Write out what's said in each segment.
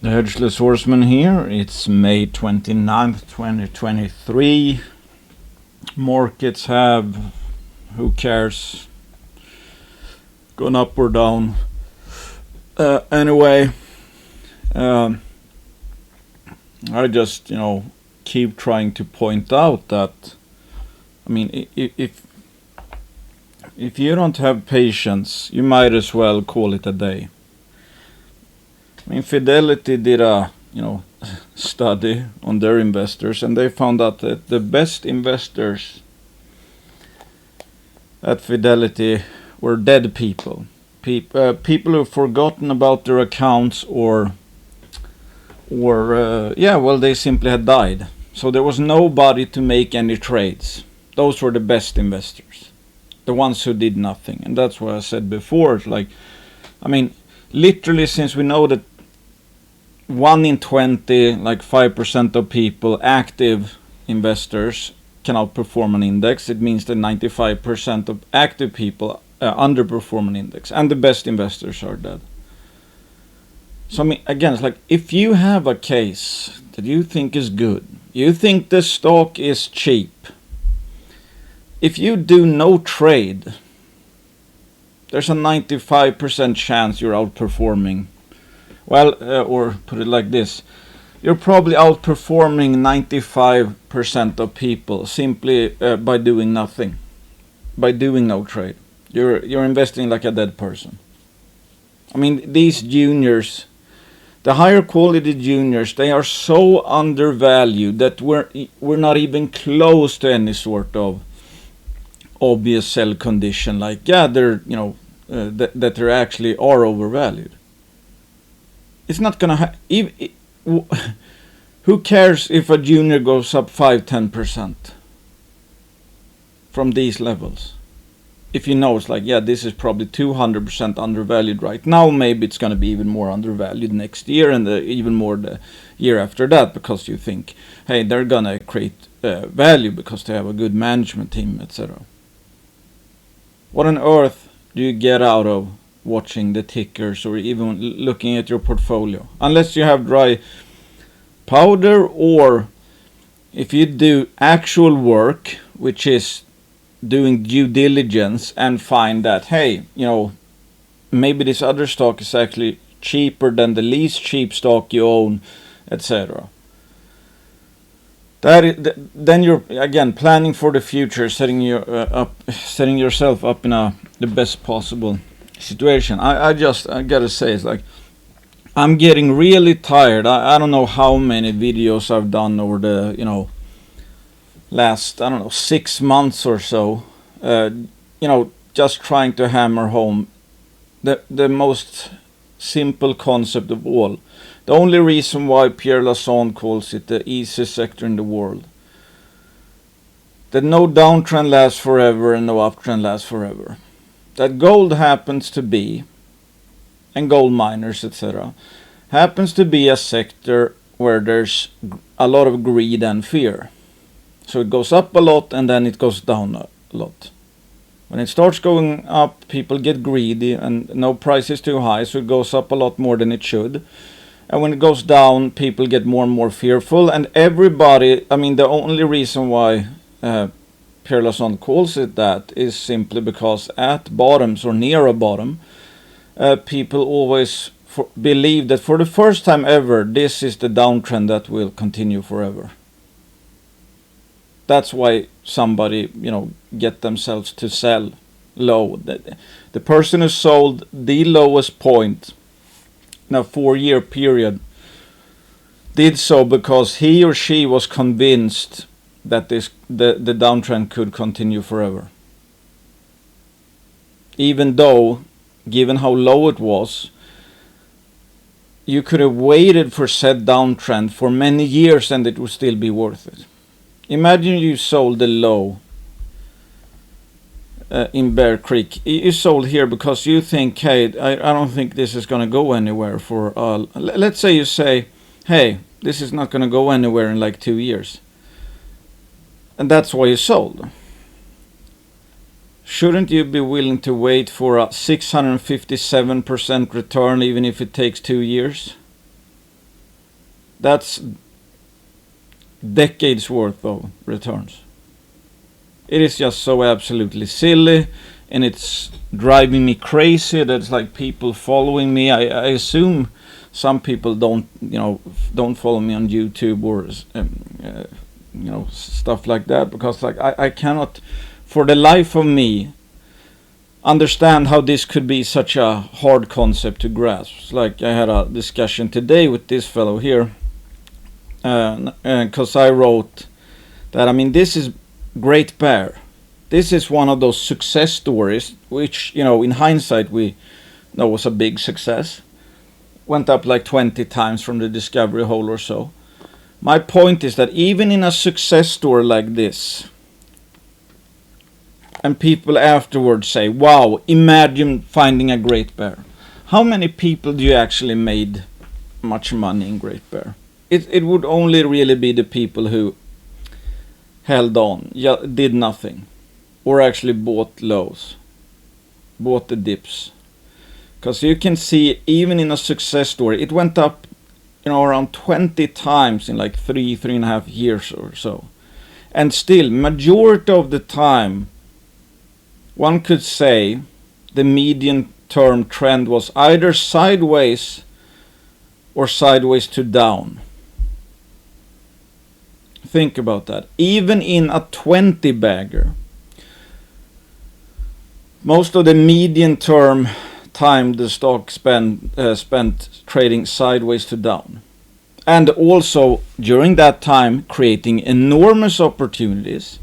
The Hedgeless Horseman here. It's May 29th, 2023. Markets have, who cares, gone up or down. Anyway, I just, keep trying to point out that, if you don't have patience, you might as well call it a day. Fidelity did a study on their investors, and they found out that the best investors at Fidelity were dead people. People who've forgotten about their accounts or they simply had died. So there was nobody to make any trades. Those were the best investors, the ones who did nothing. And that's what I said before. It's like, literally, since we know that 1 in 20, like 5% of people, active investors, can outperform an index, it means that 95% of active people underperform an index, and the best investors are dead. So again, it's like, if you have a case that you think is good, you think the stock is cheap, if you do no trade, there's a 95% chance you're outperforming. Well, or put it like this, you're probably outperforming 95% of people simply by doing nothing, by doing no trade. You're investing like a dead person. These juniors, the higher quality juniors, they are so undervalued that we're not even close to any sort of obvious sell condition. Like, they're that they actually are overvalued. It's not gonna who cares if a junior goes up 5-10% from these levels? If you know it's like, this is probably 200% undervalued right now, maybe it's gonna be even more undervalued next year and even more the year after that, because you think, hey, they're gonna create value because they have a good management team, etc. What on earth do you get out of watching the tickers or even looking at your portfolio? Unless you have dry powder, or if you do actual work, which is doing due diligence and find that, hey, maybe this other stock is actually cheaper than the least cheap stock you own, etc. Then you're again planning for the future, setting yourself up in the best possible situation. I gotta say, it's like, I'm getting really tired. I don't know how many videos I've done over the last 6 months or so, just trying to hammer home the most simple concept of all. The only reason why Pierre Lassonde calls it the easiest sector in the world, that no downtrend lasts forever and no uptrend lasts forever. That gold happens to be, and gold miners, etc., happens to be a sector where there's a lot of greed and fear. So it goes up a lot and then it goes down a lot. When it starts going up, people get greedy and no price is too high, so it goes up a lot more than it should. And when it goes down, people get more and more fearful. And everybody, the only reason why Pierre Lassonde calls it that is simply because at bottoms or near a bottom, people always believe that for the first time ever, this is the downtrend that will continue forever. That's why somebody, get themselves to sell low. The person who sold the lowest point in a 4-year period did so because he or she was convinced that the downtrend could continue forever. Even though, given how low it was, you could have waited for said downtrend for many years and it would still be worth it. Imagine you sold the low in Bear Creek. You sold here because you think, hey, I don't think this is going to go anywhere for, let's say you say, hey, this is not going to go anywhere in like 2 years. And that's why you sold. Shouldn't you be willing to wait for a 657% return even if it takes 2 years? That's decades worth of returns. It is just so absolutely silly, and it's driving me crazy that it's like people following me. I assume some people don't follow me on YouTube or stuff like that, because like I cannot for the life of me understand how this could be such a hard concept to grasp. It's like I had a discussion today with this fellow here, because I wrote that, I mean, this is Great Bear. This is one of those success stories which, in hindsight we know was a big success. Went up like 20 times from the discovery hole or so. My point is that even in a success story like this, and people afterwards say, wow, imagine finding a Great Bear. How many people do you actually made much money in Great Bear? It would only really be the people who held on, did nothing, or actually bought lows, bought the dips. Because you can see, even in a success story, it went up around 20 times in like 3.5 years or so. And still, majority of the time, one could say the median term trend was either sideways or sideways to down. Think about that. Even in a 20 bagger, most of the median term time the stock spent trading sideways to down. And also during that time creating enormous opportunities.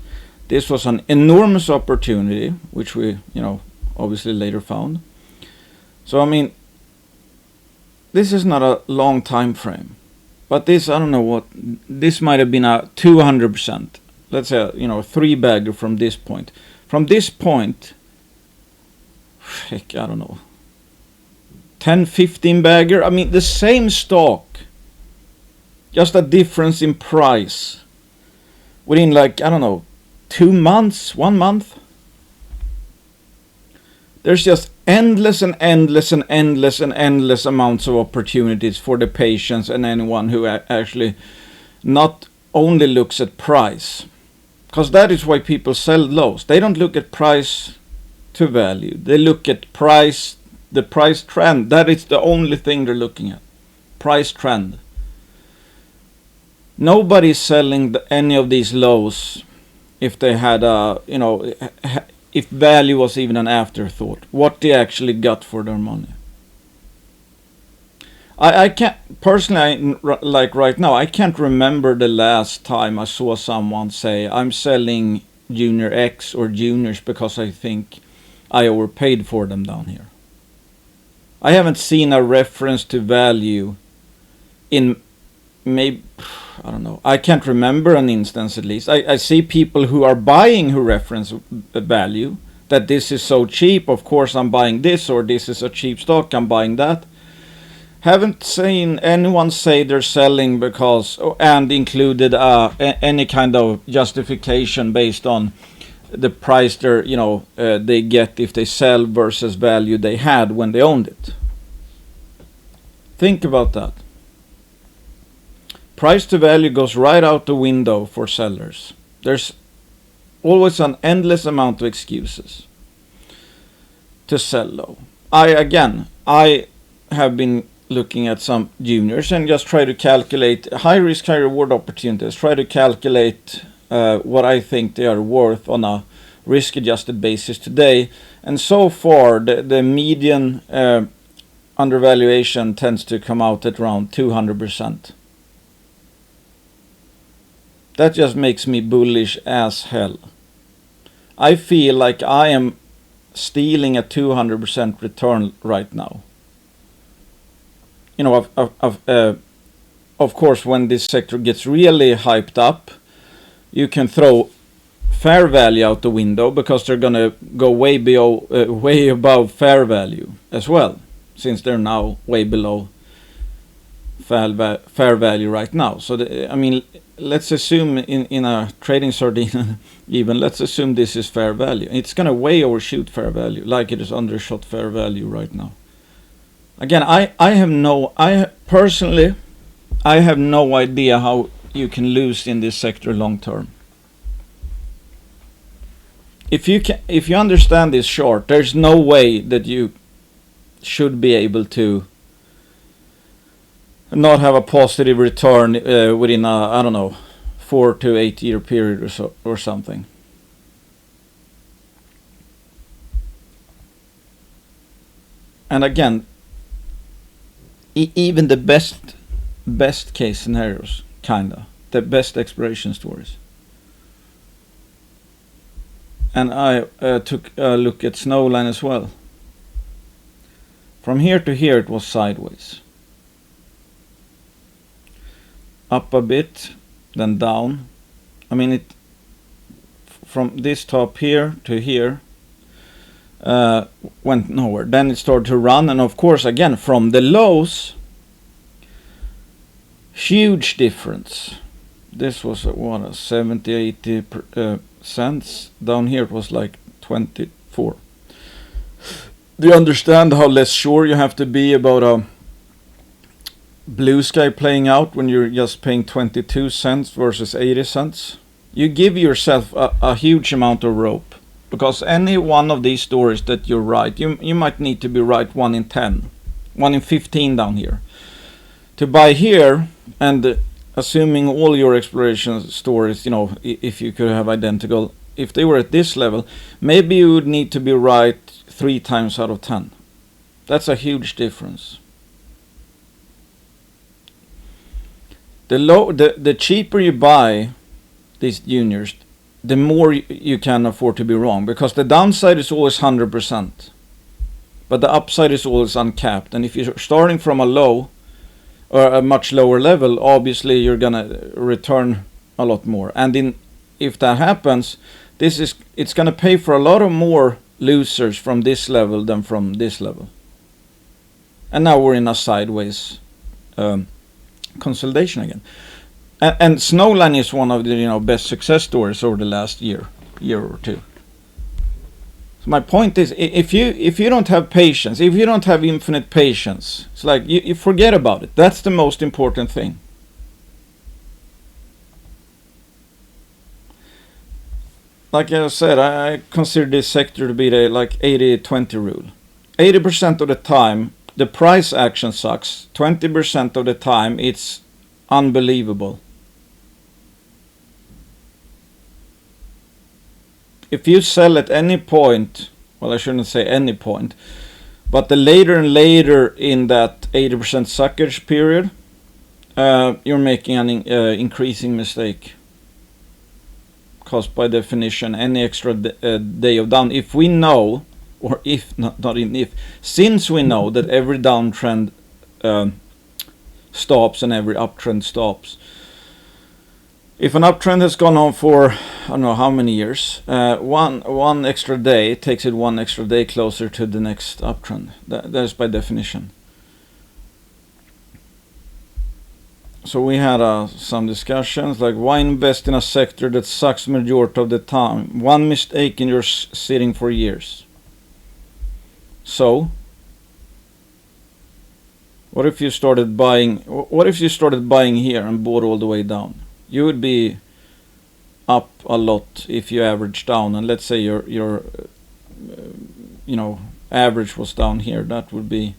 This was an enormous opportunity, which we, obviously later found. So, I mean, this is not a long time frame. But this, I don't know what, this might have been a 200%. Let's say, a 3 bagger from this point. From this point, heck, I don't know, 10, 15 bagger. I mean, the same stock, just a difference in price within like, I don't know, 2 months, 1 month. There's just endless and endless and endless and endless amounts of opportunities for the patients and anyone who actually not only looks at price. Because that is why people sell lows. They don't look at price to value. They look at price, the price trend. That is the only thing they're looking at. Price trend. Nobody is selling any of these lows if they had a, if value was even an afterthought, what they actually got for their money. I can't, personally, like right now, I can't remember the last time I saw someone say, I'm selling Junior X or Juniors because I think I overpaid for them down here. I haven't seen a reference to value in maybe, I don't know, I can't remember an instance at least. I see people who are buying who reference value, that this is so cheap, of course I'm buying this, or this is a cheap stock, I'm buying that. Haven't seen anyone say they're selling because, and included any kind of justification based on the price they get if they sell versus value they had when they owned it. Think about that. Price to value goes right out the window for sellers. There's always an endless amount of excuses to sell low. I have been looking at some juniors and just try to calculate high risk, high reward opportunities. Try to calculate what I think they are worth on a risk adjusted basis today. And so far, the median undervaluation tends to come out at around 200%. That just makes me bullish as hell. I feel like I am stealing a 200% return right now. Of course, when this sector gets really hyped up, you can throw fair value out the window because they're going to go way above fair value as well, since they're now way below fair value right now. So, let's assume in a trading sardine, even let's assume this is fair value. It's going to way overshoot fair value, like it is undershot fair value right now. Again, I personally, I have no idea how you can lose in this sector long term. If you understand this chart, there's no way that you should be able to not have a positive return within a, I don't know, 4 to 8 year period or something. And again, even the best case scenarios, kinda, the best exploration stories. And I took a look at Snowline as well. From here to here it was sideways. Up a bit, then down. I mean, it from this top here to here went nowhere. Then it started to run, and of course again from the lows, huge difference. This was what, 70-80 cents. Down here it was like 24. Do you understand how less sure you have to be about a blue sky playing out when you're just paying 22 cents versus 80 cents? You give yourself a huge amount of rope, because any one of these stories that you're right, you might need to be right 1 in 10, 1 in 15 down here. To buy here, and assuming all your exploration stories, you know, if you could have identical, if they were at this level, maybe you would need to be right 3 times out of 10. That's a huge difference. The cheaper you buy these juniors, the more you can afford to be wrong, because the downside is always 100%, but the upside is always uncapped. And if you're starting from a low or a much lower level, obviously you're gonna return a lot more. And if that happens, it's gonna pay for a lot of more losers from this level than from this level. And now we're in a sideways consolidation again. And Snowline is one of the best success stories over the last year or two. So my point is, if you don't have patience, if you don't have infinite patience, it's like you forget about it. That's the most important thing. Like I said, I consider this sector to be the 80-20 rule. 80% of the time, the price action sucks. 20% of the time, it's unbelievable. If you sell at any point, well, I shouldn't say any point, but the later and later in that 80% suckage period, you're making an increasing mistake. Because by definition, any extra day of down, if we know, or if not even if, since we know that every downtrend stops and every uptrend stops. If an uptrend has gone on for I don't know how many years, one extra day takes it 1 extra day closer to the next uptrend. That is by definition. So we had some discussions like, why invest in a sector that sucks majority of the time? One mistake and you're sitting for years. So what if you started buying here and bought all the way down? You would be up a lot if you average down, and let's say your average was down here. That would be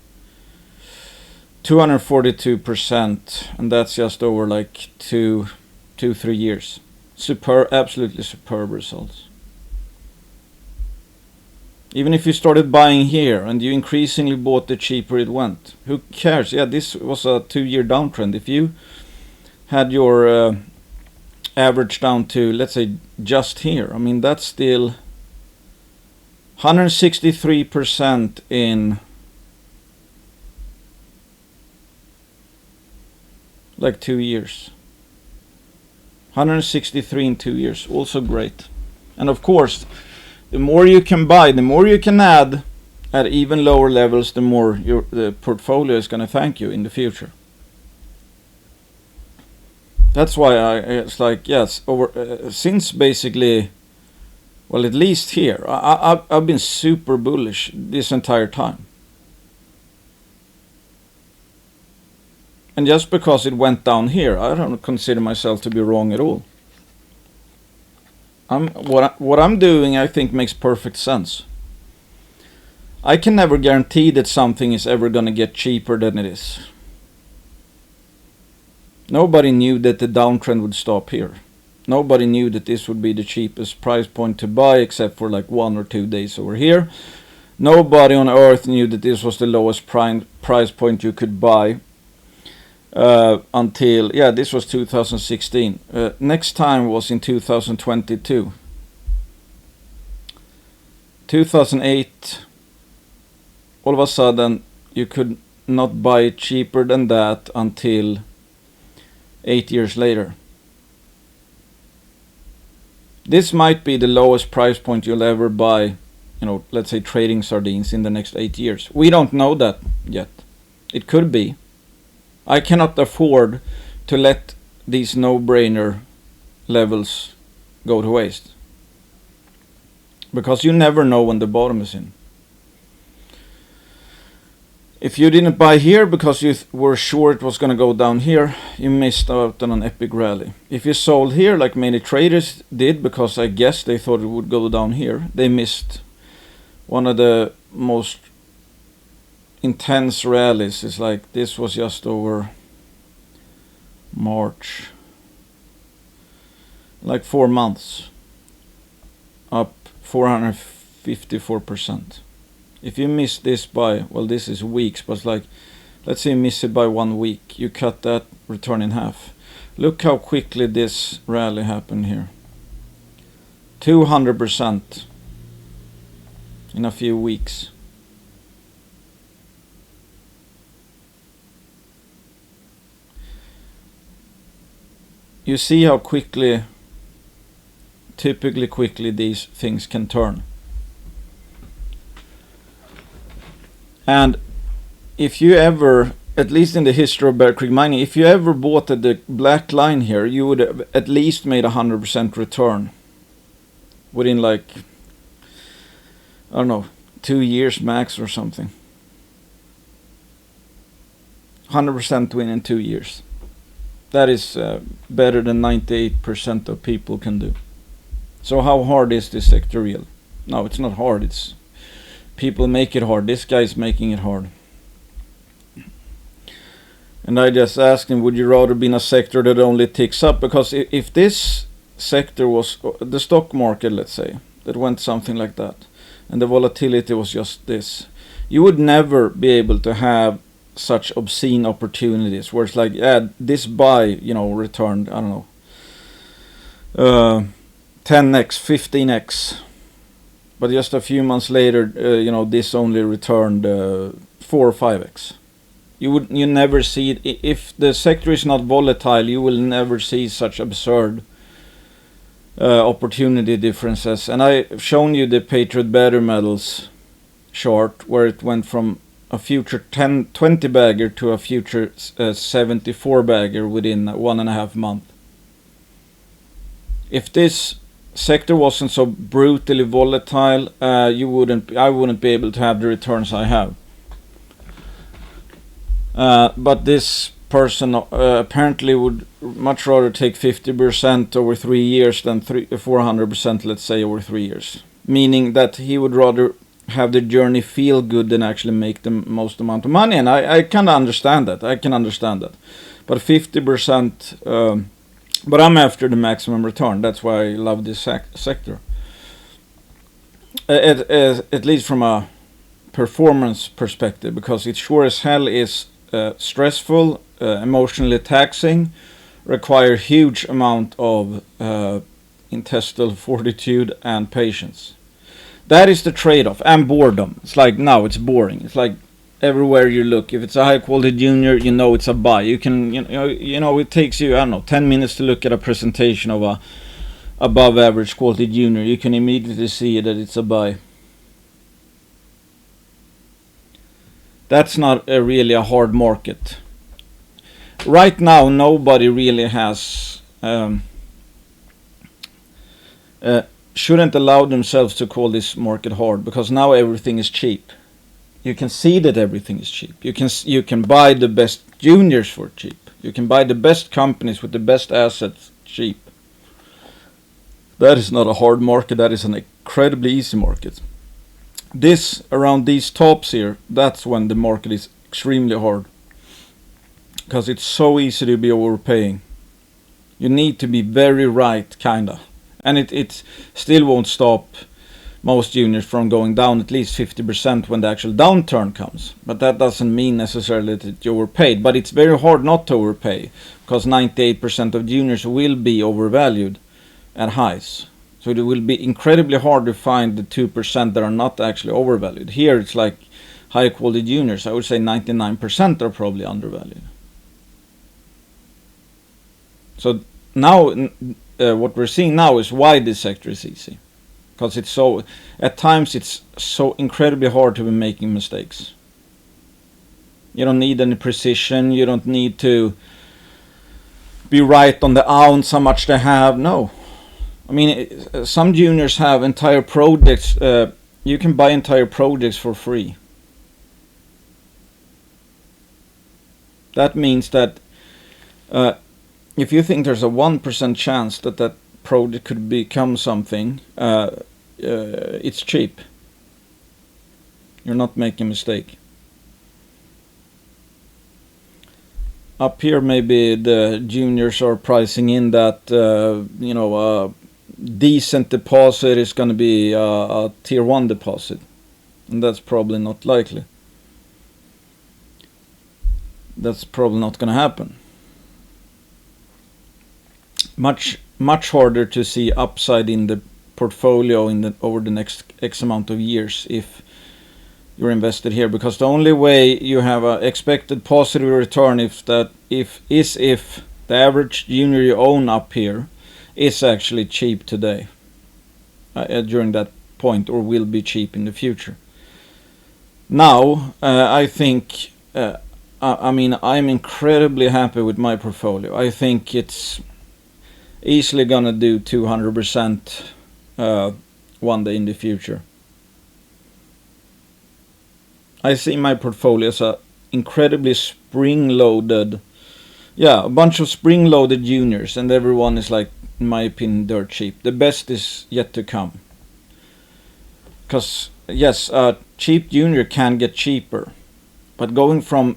242%, and that's just over like 2-3 years. Absolutely superb results. Even if you started buying here and you increasingly bought, the cheaper it went. Who cares? Yeah, this was a 2-year downtrend. If you had your average down to, let's say, just here, I mean, that's still 163% in like 2 years. 163 in 2 years, also great. And of course, the more you can buy, the more you can add at even lower levels, the more the portfolio is going to thank you in the future. That's why it's like, yes, since basically, well, at least here, I've been super bullish this entire time. And just because it went down here, I don't consider myself to be wrong at all. What I'm doing, I think, makes perfect sense. I can never guarantee that something is ever going to get cheaper than it is. Nobody knew that the downtrend would stop here. Nobody knew that this would be the cheapest price point to buy, except for like 1 or 2 days over here. Nobody on earth knew that this was the lowest price point you could buy until, this was 2016. Next time was in 2022. 2008, all of a sudden you could not buy it cheaper than that until 8 years later. This might be the lowest price point you'll ever buy, let's say trading sardines in the next 8 years. We don't know that yet. It could be. I cannot afford to let these no-brainer levels go to waste. Because you never know when the bottom is in. If you didn't buy here because you were sure it was going to go down here, you missed out on an epic rally. If you sold here like many traders did, because I guess they thought it would go down here, they missed one of the most intense rallies. It's like this was just over March, like 4 months, up 454%. If you miss this by, this is weeks, but like, let's say you miss it by 1 week, you cut that return in half. Look how quickly this rally happened here. 200% in a few weeks. You see how typically quickly these things can turn. And if you ever, at least in the history of Bear Creek Mining, if you ever bought at the black line here, you would have at least made 100% return within like, 2 years max or something. 100% win in 2 years. That is better than 98% of people can do. So how hard is this sector real? No, it's not hard. It's people make it hard. This guy's making it hard. And I just asked him, would you rather be in a sector that only ticks up? Because if this sector was the stock market, let's say, that went something like that, and the volatility was just this, you would never be able to have such obscene opportunities where it's like, this buy, returned, 10x, 15x. But just a few months later, this only returned 4 or 5x. You never see it. If the sector is not volatile, you will never see such absurd opportunity differences. And I've shown you the Patriot Battery Metals chart where it went from a future 20 bagger to a future 74 bagger within 1.5 months. If this sector wasn't so brutally volatile, I wouldn't be able to have the returns I have. But this person apparently would much rather take 50% over 3 years than 400%, let's say, over 3 years. Meaning that he would rather have the journey feel good than actually make the most amount of money. And I can understand that. But 50%, but I'm after the maximum return. That's why I love this sector. At least from a performance perspective, because it sure as hell is stressful, emotionally taxing, require huge amount of intestinal fortitude and patience. That is the trade-off, and boredom. It's like, now it's boring. It's like everywhere you look, if it's a high quality junior, it's a buy. You can, it takes you, 10 minutes to look at a presentation of a above average quality junior. You can immediately see that it's a buy. That's not really a hard market. Right now, nobody really has shouldn't allow themselves to call this market hard, because now everything is cheap. You can see that everything is cheap. You can buy the best juniors for cheap. You can buy the best companies with the best assets cheap. That is not a hard market, that is an incredibly easy market. This, around these tops here, that's when the market is extremely hard. Because it's so easy to be overpaying. You need to be very right, kinda. And it still won't stop most juniors from going down at least 50% when the actual downturn comes. But that doesn't mean necessarily that you overpaid. But it's very hard not to overpay, because 98% of juniors will be overvalued at highs. So it will be incredibly hard to find the 2% that are not actually overvalued. Here it's like high quality juniors. I would say 99% are probably undervalued. So now what we're seeing now is why this sector is easy. Because it's so, at times it's so incredibly hard to be making mistakes. You don't need any precision, you don't need to be right on the ounce, how much they have, no. I mean, some juniors have entire projects, you can buy entire projects for free. That means that if you think there's a 1% chance that that project could become something, it's cheap. You're not making a mistake. Up here maybe the juniors are pricing in that decent deposit is going to be a tier 1 deposit, and that's probably not likely. That's probably not going to happen. Much harder to see upside in the portfolio over the next X amount of years if you're invested here, because the only way you have an expected positive return if the average junior you own up here is actually cheap today during that point, or will be cheap in the future. Now I think I'm incredibly happy with my portfolio. I think it's easily gonna do 200% one day in the future. I see my portfolio as a incredibly spring-loaded, a bunch of spring-loaded juniors, and everyone is, like, in my opinion, dirt cheap. The best is yet to come. Because yes, a cheap junior can get cheaper, but going from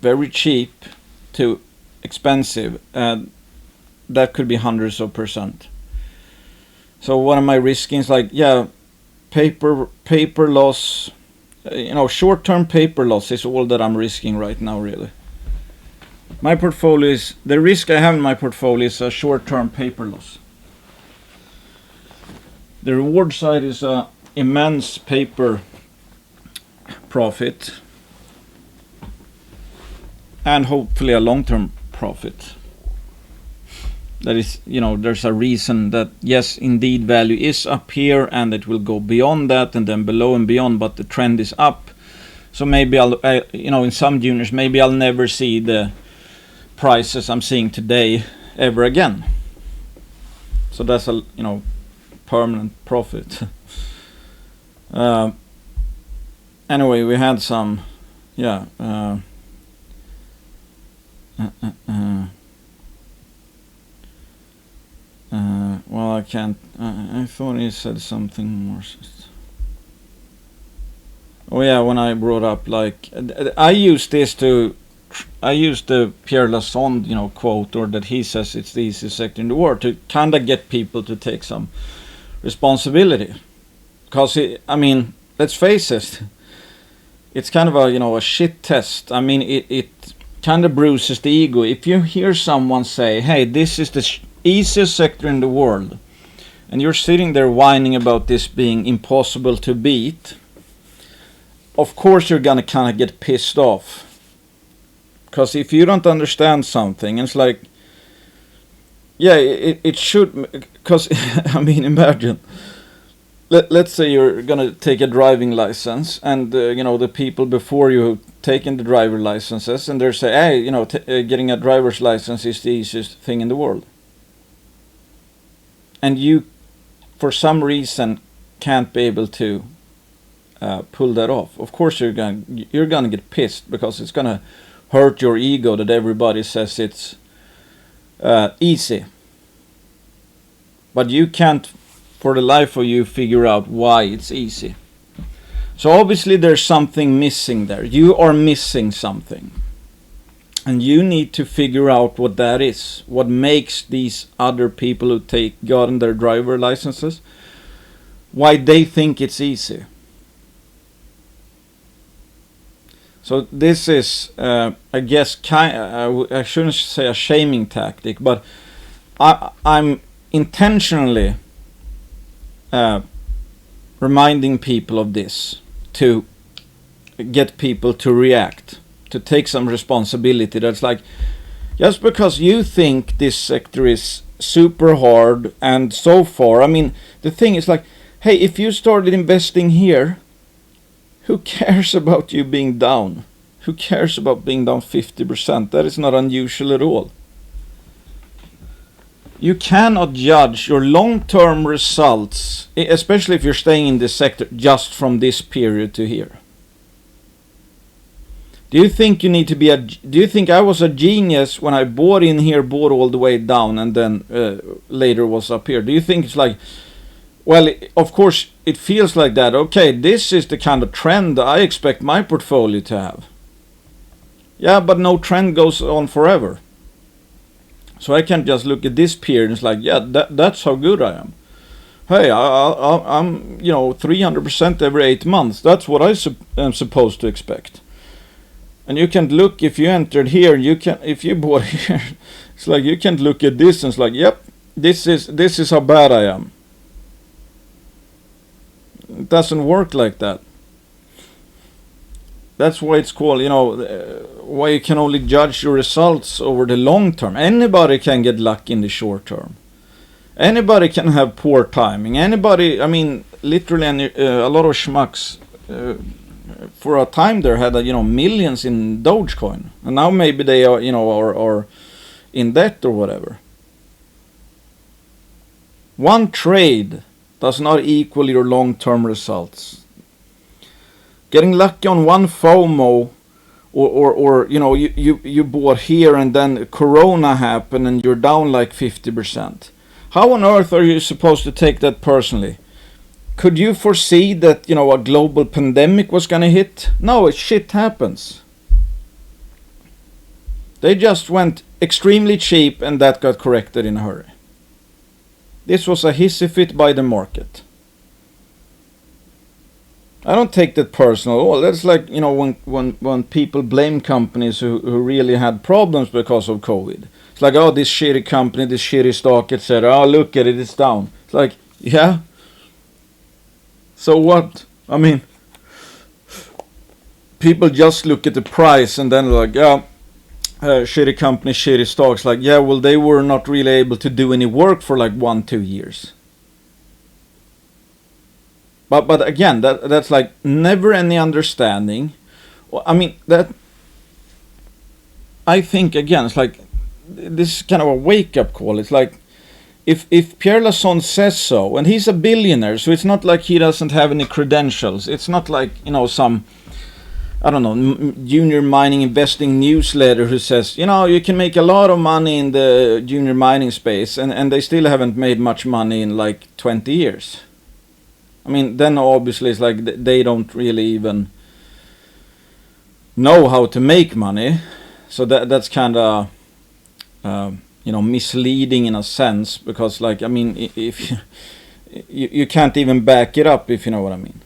very cheap to expensive, that could be hundreds of percent. So what am I risking? It's like, paper loss, short-term paper loss is all that I'm risking right now, really. My portfolio is, the risk I have in my portfolio is a short-term paper loss. The reward side is a immense paper profit, and hopefully a long-term profit. That is, there's a reason that, yes, indeed, value is up here and it will go beyond that and then below and beyond, but the trend is up. So maybe in some juniors, maybe I'll never see the prices I'm seeing today ever again. So that's a, permanent profit. Anyway, we had some, well, I can't. I thought he said something more. Oh yeah, when I brought up, like, I used the Pierre Lassonde, quote, or that he says it's the easiest sector in the world, to kind of get people to take some responsibility. Because let's face it, it's kind of a shit test. It kind of bruises the ego if you hear someone say, "Hey, this is the easiest sector in the world," and you're sitting there whining about this being impossible to beat. Of course you're gonna kind of get pissed off, because if you don't understand something, it's like, it should, because imagine, let's say you're gonna take a driving license, and the people before you have taken the driver licenses, and they say, "Hey, getting a driver's license is the easiest thing in the world," and you, for some reason, can't be able to pull that off. Of course you're gonna get pissed, because it's gonna hurt your ego that everybody says it's easy. But you can't, for the life of you, figure out why it's easy. So obviously there's something missing there. You are missing something. And you need to figure out what that is. What makes these other people who gotten their driver licenses, why they think it's easy. So this is, I guess, I shouldn't say a shaming tactic, but I'm intentionally reminding people of this to get people to react, to take some responsibility. That's like, just because you think this sector is super hard and so far, I mean, the thing is like, hey, if you started investing here, who cares about you being down? Who cares about being down 50%? That is not unusual at all. You cannot judge your long-term results, especially if you're staying in this sector, just from this period to here. Do you think you need to be do you think I was a genius when I bought in here, bought all the way down, and then later was up here? Do you think it's like, well, of course it feels like that. Okay, this is the kind of trend I expect my portfolio to have. Yeah, but no trend goes on forever. So I can't just look at this period and it's like, yeah, that's how good I am. Hey, I'm 300% every 8 months. That's what I am supposed to expect. And you can't look, if you entered here, if you bought here, it's like you can't look at this and it's like, yep, this is how bad I am. It doesn't work like that. That's why it's called, why you can only judge your results over the long term. Anybody can get lucky in the short term. Anybody can have poor timing. Anybody, I mean, literally a lot of schmucks for a time there had, millions in Dogecoin. And now maybe they are, are in debt or whatever. One trade does not equal your long-term results. Getting lucky on one FOMO, or you bought here and then Corona happened and you're down like 50%. How on earth are you supposed to take that personally? Could you foresee that a global pandemic was gonna hit? No, shit happens. They just went extremely cheap and that got corrected in a hurry. This was a hissy fit by the market. I don't take that personal. Well, that's like, when people blame companies who really had problems because of COVID. It's like, oh, this shitty company, this shitty stock, etc. Oh, look at it, it's down. It's like, yeah. So what? I mean, people just look at the price and then like, yeah, shitty company, shitty stocks. Like, yeah, well, they were not really able to do any work for like 1-2 years. But again, that's like never any understanding. I mean, that I think again, it's like this is kind of a wake-up call. It's like if Pierre Lassonde says so, and he's a billionaire, so it's not like he doesn't have any credentials. It's not like some I don't know junior mining investing newsletter who says you can make a lot of money in the junior mining space, and they still haven't made much money in like 20 years. I mean, then obviously it's like they don't really even know how to make money, so that's kind of misleading in a sense, because like, I mean, if you can't even back it up, if you know what I mean.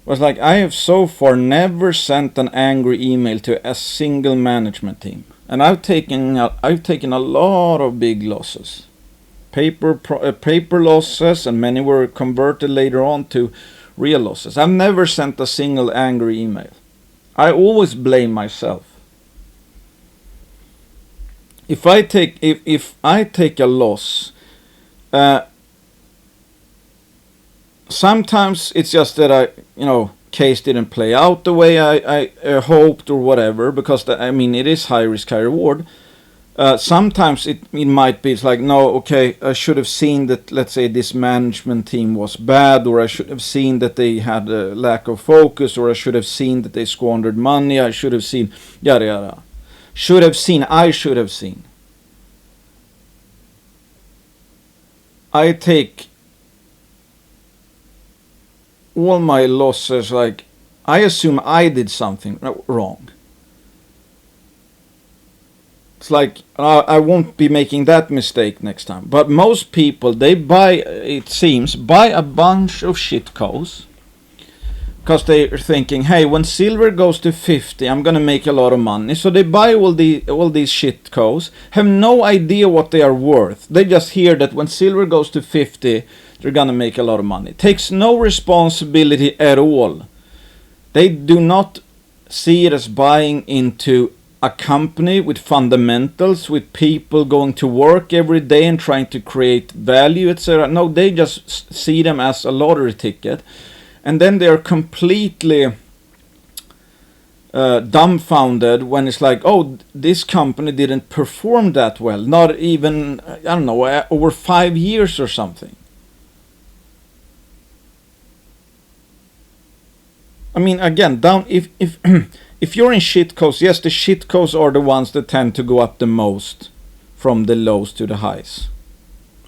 It was like, I have so far never sent an angry email to a single management team, and I've taken a lot of big losses. Paper losses, and many were converted later on to real losses. I've never sent a single angry email. I always blame myself. If I take a loss, sometimes it's just that case didn't play out the way I hoped or whatever, because it is high risk, high reward. Sometimes it might be, it's like, no, okay, I should have seen that, let's say, this management team was bad, or I should have seen that they had a lack of focus, or I should have seen that they squandered money, I should have seen, yada yada. Should have seen, I should have seen. I take all my losses, like, I assume I did something wrong. It's like, I won't be making that mistake next time. But most people, they buy, it seems, buy a bunch of shit cows. Because they're thinking, hey, when silver goes to 50, I'm going to make a lot of money. So they buy all these shit cows, have no idea what they are worth. They just hear that when silver goes to 50, they're going to make a lot of money. Takes no responsibility at all. They do not see it as buying into a company with fundamentals, with people going to work every day and trying to create value, etc. No, they just see them as a lottery ticket. And then they are completely dumbfounded when it's like, oh, this company didn't perform that well. Not even, I don't know, over 5 years or something. I mean, again, down if if you're in shitcoins, yes, the shitcoins are the ones that tend to go up the most from the lows to the highs.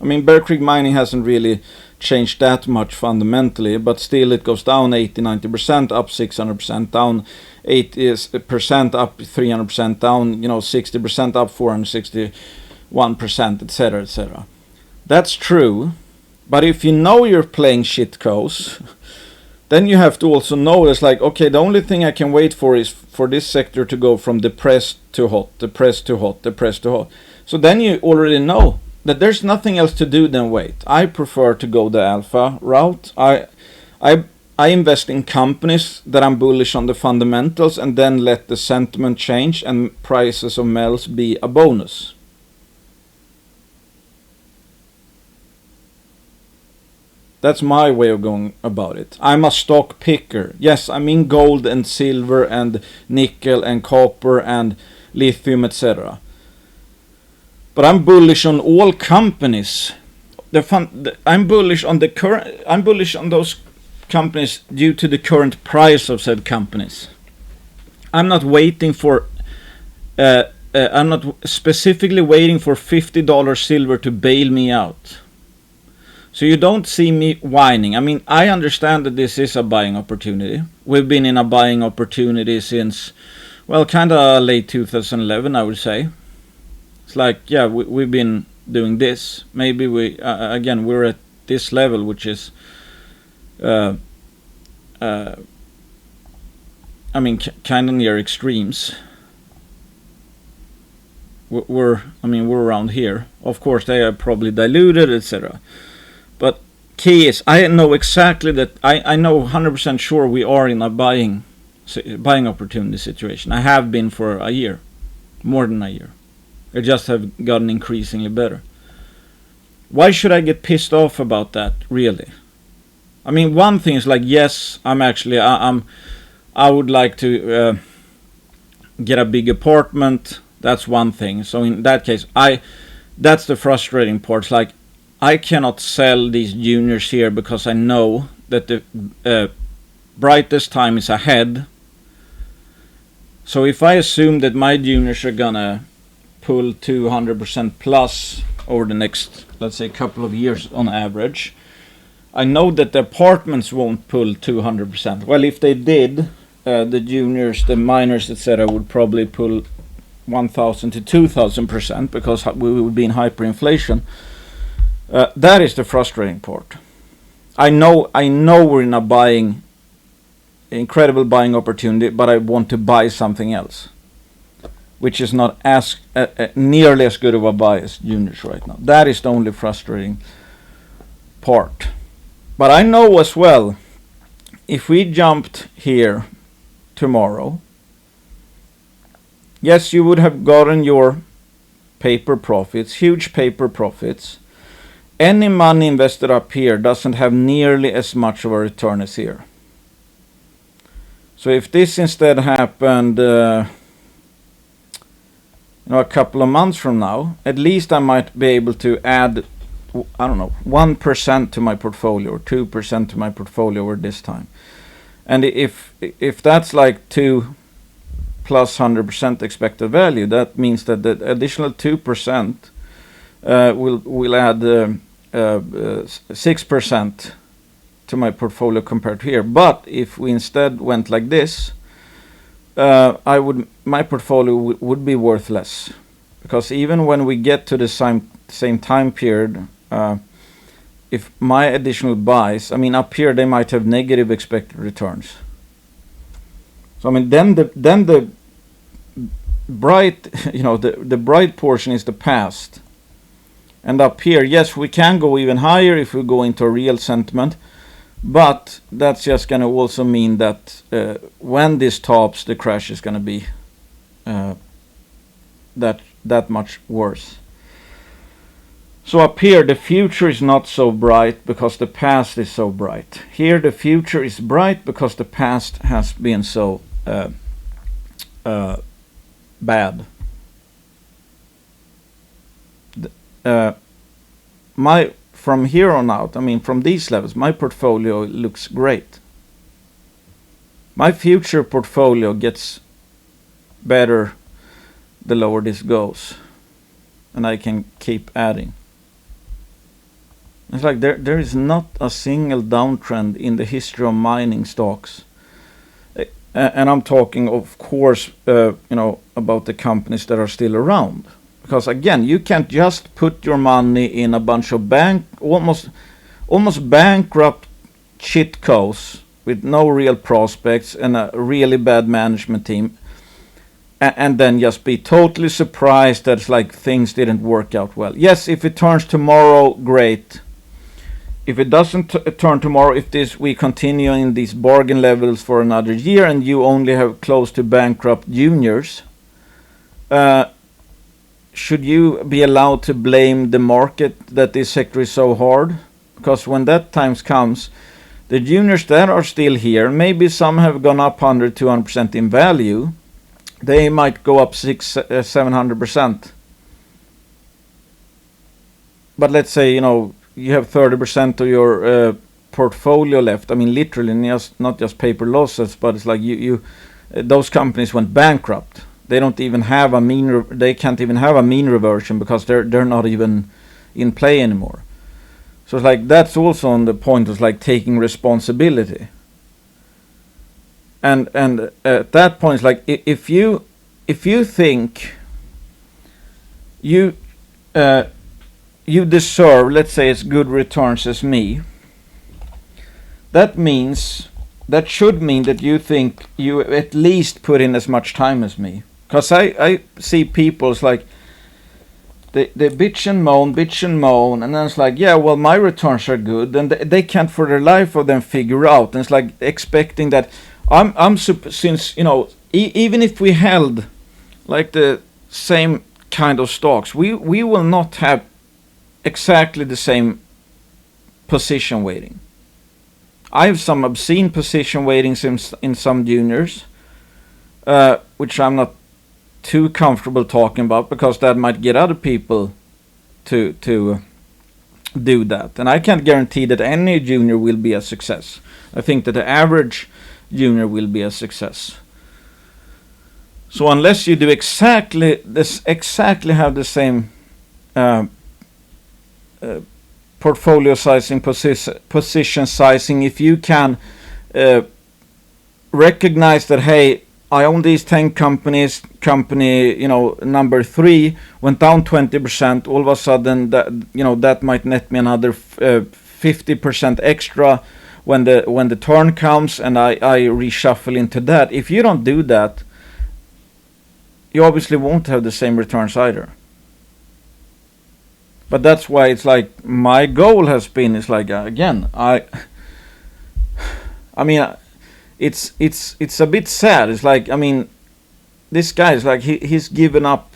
I mean, Bear Creek Mining hasn't really changed that much fundamentally, but still it goes down 80-90%, up 600%, down 80%, up 300%, down 60%, up 461%, etc., etc. That's true, but if you know you're playing shitcoins, then you have to also know it's like, okay, the only thing I can wait for is for this sector to go from depressed to hot, depressed to hot, depressed to hot. So then you already know that there's nothing else to do than wait. I prefer to go the alpha route. I invest in companies that I'm bullish on the fundamentals, and then let the sentiment change and prices of metals be a bonus. That's my way of going about it. I'm a stock picker. Yes, I'm in gold and silver and nickel and copper and lithium, etc. But I'm bullish on all companies. I'm bullish on those companies due to the current price of said companies. I'm not waiting for. I'm not specifically waiting for $50 silver to bail me out. So you don't see me whining. I mean, I understand that this is a buying opportunity. We've been in a buying opportunity since, well, kind of late 2011, I would say. It's like, yeah, we've been doing this. Maybe again, we're at this level, which is, I mean, kind of near extremes. We're around here. Of course, they are probably diluted, etc. But key is, I know exactly that. I know 100% sure we are in a buying opportunity situation. I have been for a year, more than a year. I just have gotten increasingly better. Why should I get pissed off about that, really? I mean, one thing is like, yes, I would like to get a big apartment. That's one thing. So in that case, that's the frustrating part. It's like, I cannot sell these juniors here because I know that the brightest time is ahead. So if I assume that my juniors are gonna pull 200% plus over the next, let's say, couple of years on average, I know that the apartments won't pull 200%. Well, if they did, the juniors, the minors, etc., would probably pull 1,000 to 2,000% because we would be in hyperinflation. That is the frustrating part. I know we're in a incredible buying opportunity, but I want to buy something else, which is not as nearly as good of a buy as juniors right now. That is the only frustrating part. But I know as well, if we jumped here tomorrow, yes, you would have gotten your paper profits, huge paper profits. Any money invested up here doesn't have nearly as much of a return as here. So if this instead happened, a couple of months from now, at least I might be able to add, I don't know, 1% to my portfolio or 2% to my portfolio over this time. And if that's like 2 plus 100% expected value, that means that the additional 2% will add 6% to my portfolio compared to here. But if we instead went like this, my portfolio would be worth less, because even when we get to the same time period, if my additional buys, I mean, up here they might have negative expected returns. So I mean, then the bright, the bright portion is the past, and up here, yes, we can go even higher if we go into a real sentiment, but that's just going to also mean that when this tops, the crash is going to be that much worse. So up here, the future is not so bright because the past is so bright. Here, the future is bright because the past has been so bad. From here on out, I mean, from these levels, my portfolio looks great. My future portfolio gets better the lower this goes, and I can keep adding. It's like there is not a single downtrend in the history of mining stocks. And I'm talking, of course, about the companies that are still around. Because again, you can't just put your money in a bunch of almost bankrupt shitcos with no real prospects and a really bad management team, and then just be totally surprised that it's like things didn't work out well. Yes, if it turns tomorrow, great. If it doesn't turn tomorrow, if we continue in these bargain levels for another year and you only have close to bankrupt juniors, should you be allowed to blame the market that this sector is so hard? Because when that time comes, the juniors that are still here, maybe some have gone up 100-200% in value, they might go up 600-700%. But let's say, you have 30% of your portfolio left. I mean, literally, not just paper losses, but it's like those companies went bankrupt. They don't even have they can't even have a mean reversion because they're not even in play anymore. So it's like that's also on the point of like taking responsibility. And at that point, it's like if you think you deserve, let's say, as good returns as me, that should mean that you think you at least put in as much time as me. Because I see people, it's like they bitch and moan, and then it's like, yeah, well, my returns are good, and they can't for their life of them figure out. And it's like expecting that since even if we held like the same kind of stocks, we will not have exactly the same position weighting. I have some obscene position weightings in some juniors, which I'm not too comfortable talking about because that might get other people to do that. And I can't guarantee that any junior will be a success. I think that the average junior will be a success. So unless you do exactly have the same portfolio sizing, position sizing, if you can recognize that, hey, I own these 10 companies, number 3 went down 20%, all of a sudden that might net me another 50% extra when the turn comes, and I reshuffle into that. If you don't do that, you obviously won't have the same returns either. But that's why it's like my goal has been, it's like, again, I mean, it's a bit sad. It's like, I mean, this guy is like, he's given up,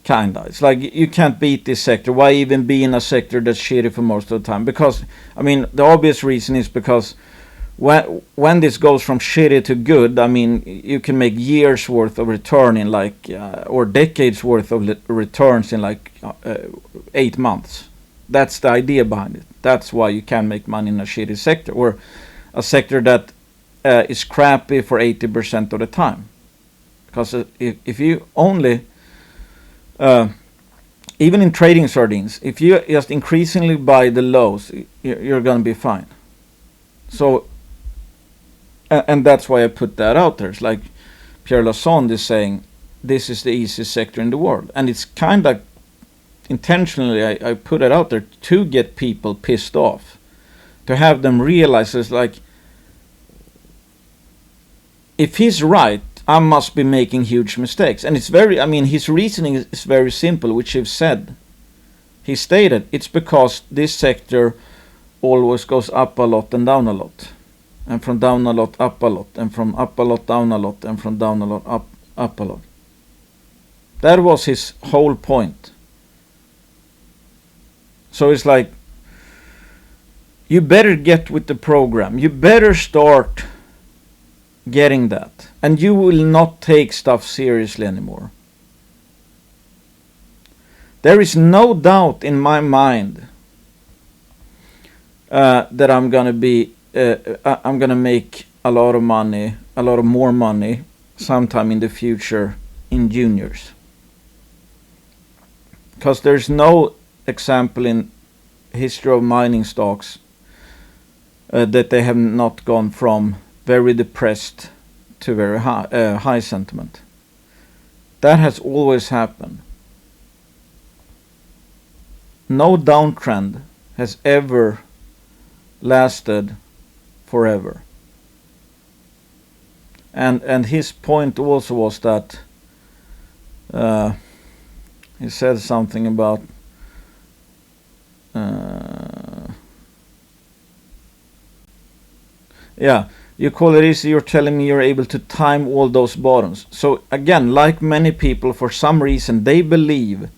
kinda. It's like, you can't beat this sector. Why even be in a sector that's shitty for most of the time? Because, I mean, the obvious reason is because when this goes from shitty to good, I mean, you can make years worth of return in like, or decades worth of returns in like 8 months. That's the idea behind it. That's why you can make money in a shitty sector, or a sector that is crappy for 80% of the time. Because if you only, even in trading sardines, if you just increasingly buy the lows, you're going to be fine. So, and that's why I put that out there. It's like Pierre Lassonde is saying, this is the easiest sector in the world. And it's kind of intentionally, I put it out there to get people pissed off. To have them realize it's like, if he's right, I must be making huge mistakes. And it's very, I mean, his reasoning is very simple, which he's said. He stated, it's because this sector always goes up a lot and down a lot. And from down a lot, up a lot. And from up a lot, down a lot. And from down a lot, up a lot. That was his whole point. So it's like, you better get with the program. You better start getting that. And you will not take stuff seriously anymore. There is no doubt in my mind that I'm gonna make a lot of money, a lot of more money sometime in the future in juniors. Because there's no example in history of mining stocks that they have not gone from very depressed to very high sentiment. That has always happened. No downtrend has ever lasted forever. And his point also was that he said something about you call it easy, you're telling me you're able to time all those bottoms. So again, like many people, for some reason they believe,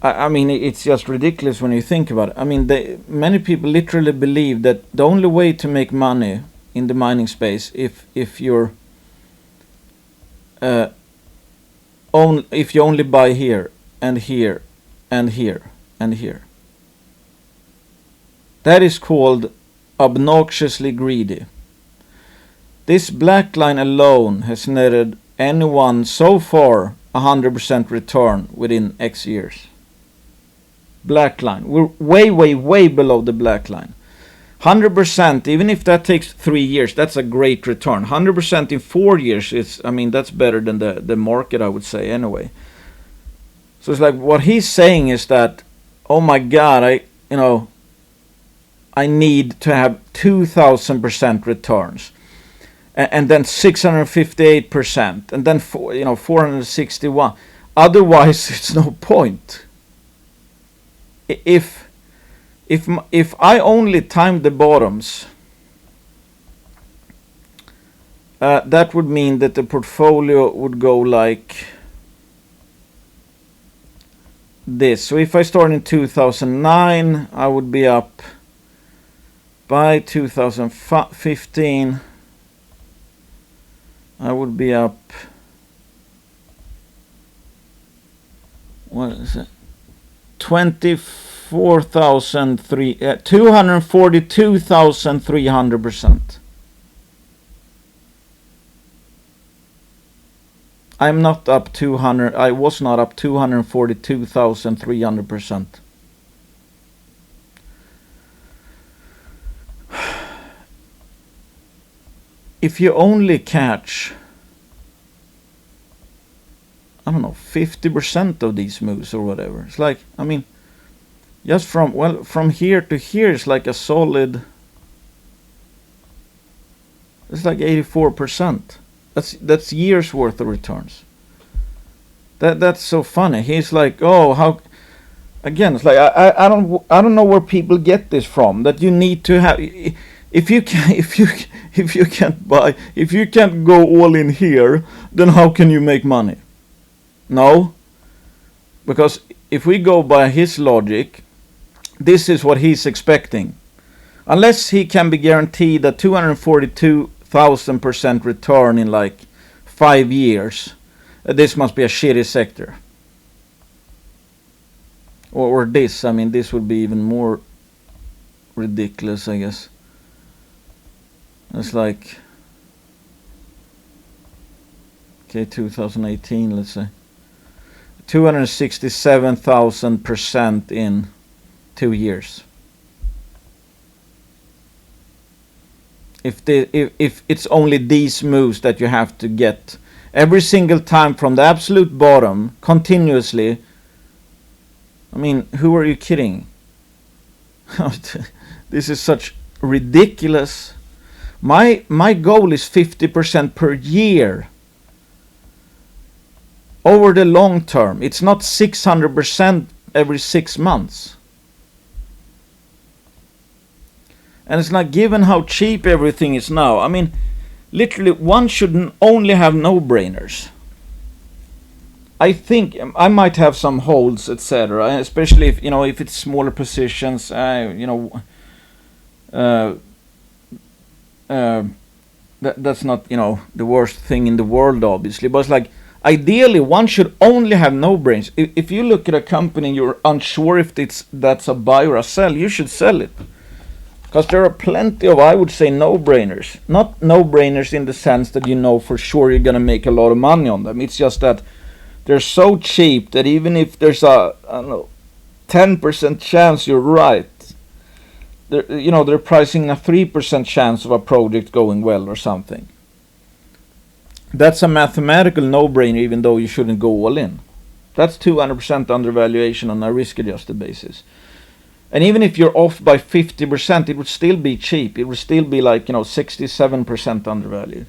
I mean, it's just ridiculous when you think about it. I mean, many people literally believe that the only way to make money in the mining space, if you only buy here and here and here and here. That is called obnoxiously greedy. This black line alone has netted anyone so far 100% return within X years. Black line. We're way below the black line. 100%, even if that takes 3 years, that's a great return. 100% in 4 years is, I mean, that's better than the market, I would say, anyway. So it's like, what he's saying is that, oh my God, I need to have 2,000% returns, and then 658%, and then 461. Otherwise, it's no point. If I only time the bottoms, that would mean that the portfolio would go like this. So if I start in 2009, I would be up by 2015. I would be up, what is it? 242,300%. I'm not up 200. I was not up 242,300%. If you only catch, I don't know, 50% of these moves or whatever, it's like, I mean, just from here to here is like a solid, it's like 84%. That's years worth of returns. That's so funny. He's like, oh, how? Again, it's like I don't know where people get this from. That you need to have, if you can't go all in here, then how can you make money? No, because if we go by his logic, this is what he's expecting. Unless he can be guaranteed a 242,000% return in like 5 years, this must be a shitty sector. Or this, I mean, this would be even more ridiculous, I guess. It's like, okay, 2018, let's say. 267,000% in 2 years. If it's only these moves that you have to get every single time from the absolute bottom continuously, I mean, who are you kidding? This is such ridiculous. My goal is 50% per year over the long term. It's not 600% every 6 months. And it's not, given how cheap everything is now. I mean, literally, one should only have no-brainers. I think I might have some holds, etc. Especially if if it's smaller positions. That's not the worst thing in the world, obviously. But it's like, ideally, one should only have no-brainers. If you look at a company, you're unsure if that's a buy or a sell, you should sell it. Because there are plenty of, I would say, no-brainers. Not no-brainers in the sense that for sure you're going to make a lot of money on them. It's just that they're so cheap that even if there's a 10% chance you're right, they're pricing a 3% chance of a project going well or something. That's a mathematical no-brainer, even though you shouldn't go all in. That's 200% undervaluation on a risk-adjusted basis. And even if you're off by 50%, it would still be cheap. It would still be like 67% undervalued.